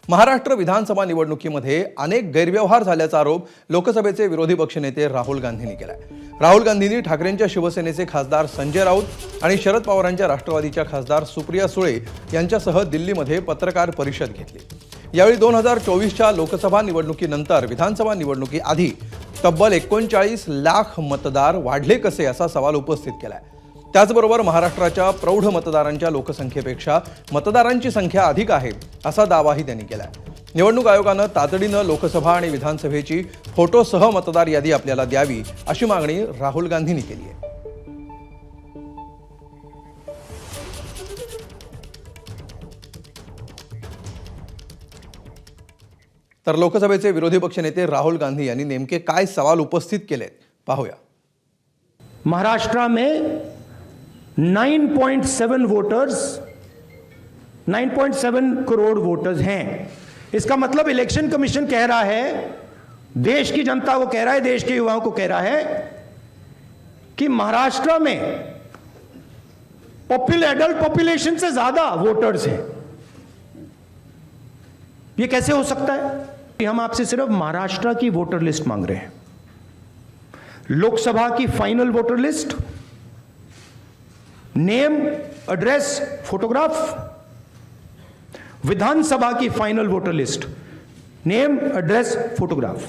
महाराष्ट्र विधानसभा निवडणुकीमध्ये अनेक गैरव्यवहार झाल्याचा आरोप लोकसभेचे विरोधी पक्षनेते राहुल गांधींनी केलाय। राहुल गांधींनी ठाकरेंच्या शिवसेनेचे खासदार संजय राऊत आणि शरद पवारांच्या राष्ट्रवादीच्या खासदार सुप्रिया सुळे यांच्यासह दिल्लीमध्ये पत्रकार परिषद घेतली। यावेळी 2024च्या लोकसभा निवडणुकीनंतर विधानसभा निवडणुकीआधी तब्बल 39 लाख मतदार वाढले कसे असा सवाल उपस्थित केलाय। त्याचबरोबर महाराष्ट्राच्या प्रौढ मतदारांच्या लोकसंख्येपेक्षा मतदारांची संख्या अधिक आहे असा दावाही त्यांनी केलाय। निवडणूक आयोगानं तातडीनं लोकसभा आणि विधानसभेची फोटोसह मतदार यादी आपल्याला द्यावी अशी मागणी राहुल गांधींनी केली आहे। तर लोकसभेचे विरोधी पक्षनेते राहुल गांधी यांनी नेमके काय सवाल उपस्थित केलेत पाहूया। महाराष्ट्र में 9.7 करोड़ वोटर्स हैं। इसका मतलब इलेक्शन कमीशन कह रहा है, देश की जनता को कह रहा है, देश के युवाओं को कह रहा है कि महाराष्ट्र में एडल्ट पॉपुलेशन से ज्यादा वोटर्स हैं। ये कैसे हो सकता है? हम आपसे सिर्फ महाराष्ट्र की वोटर लिस्ट मांग रहे हैं, लोकसभा की final voter list, name, address, photograph, Vidhan Sabha की final voter list, name, address, photograph.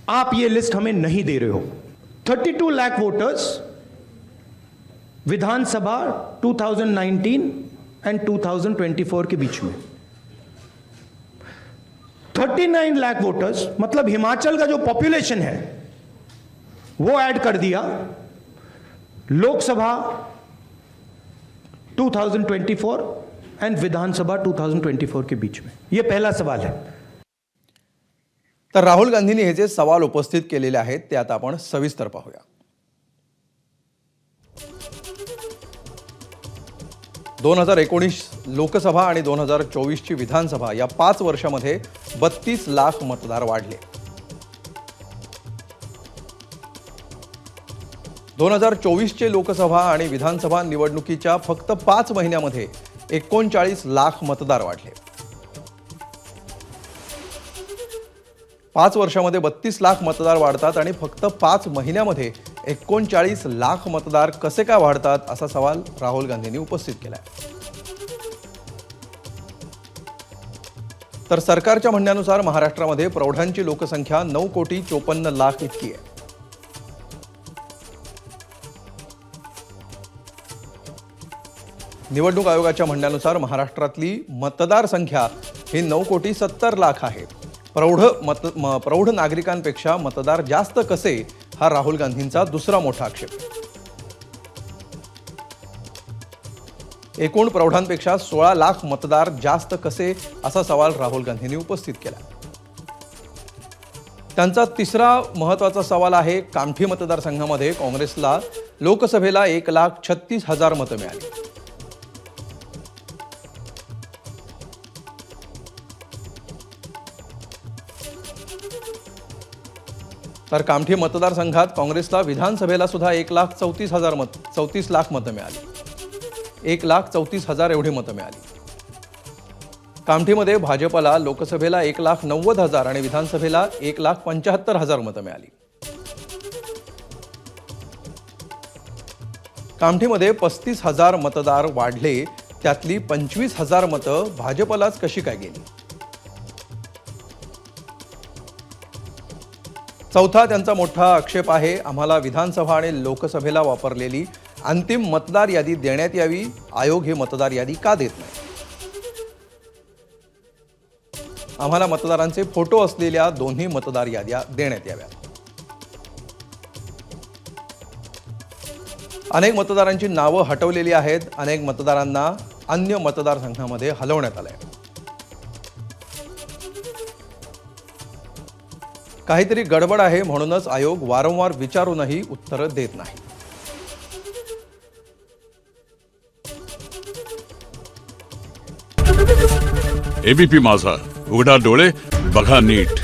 आप ये लिस्ट हमें नहीं दे रहे हो। 32 लाख वोटर्स विधानसभा 2019 एंड 2024 के बीच में, 39 लाख वोटर्स मतलब हिमाचल का जो पॉपुलेशन है वो ऐड कर दिया लोकसभा 2024 एंड विधानसभा 2024 के बीच में। यह पहला सवाल है। तर राहुल गांधींनी हे जे सवाल उपस्थित केलेले आहेत ते आता आपण सविस्तर पाहूया। 2019 लोकसभा आणि 2024 ची विधानसभा या 5 वर्षामध्ये 32 लाख मतदार वाढले। 2024 चे लोकसभा आणि विधानसभा निवडणुकीच्या फक्त 5 महिन्यामध्ये 39 लाख मतदार वाढले। 5 वर्षामध्ये 32 लाख मतदार वाढतात आणि फक्त 5 महिन्यामध्ये 39 लाख मतदार कसे काय वाढतात असा सवाल राहुल गांधींनी उपस्थित केलाय। तर सरकारच्या म्हणण्यानुसार महाराष्ट्रामध्ये प्रौढांची लोकसंख्या 9,54,00,000 इतकी आहे। निवडणूक आयोगाच्या म्हणण्यानुसार महाराष्ट्रातली मतदार संख्या ही 9,70,00,000 आहे। प्रौढ नागरिकांपेक्षा मतदार जास्त कसे हा राहुल गांधींचा दुसरा मोठा आक्षेप आहे। एकूण प्रौढांपेक्षा 16 लाख मतदार जास्त कसे असा सवाल राहुल गांधींनी उपस्थित केला। त्यांचा तिसरा महत्त्वाचा सवाल आहे, कामठी मतदारसंघामध्ये काँग्रेसला लोकसभेला 1,36,000 मतं मिळाली। तर कामठी मतदारसंघात काँग्रेसला विधानसभेला सुद्धा 1,34,000 लाख मतं मिळाली। 1,34,000 एवढी मतं मिळाली। कामठीमध्ये भाजपला लोकसभेला 1,90,000 आणि विधानसभेला 1,75,000 मतं मिळाली। कामठीमध्ये 35,000 मतदार वाढले, त्यातली 25,000 मतं भाजपलाच कशी काय गेली। चौथा त्यांचा मोठा आक्षेप आहे, आम्हाला विधानसभा आणि लोकसभेला वापरलेली अंतिम मतदार यादी देण्यात यावी, आयोग ही मतदार यादी का देत नाही। आम्हाला मतदारांचे फोटो असलेल्या दोन्ही मतदार याद्या देण्यात याव्यात। अनेक मतदारांची नावं हटवलेली आहेत, अनेक मतदारांना अन्य मतदारसंघामध्ये हलवण्यात आलंय। काहीतरी गडबड आहे म्हणूनच आयोग वारंवार विचारूनही उत्तर देत नाही। एबीपी माझा, उघडा डोळे बघा नीट।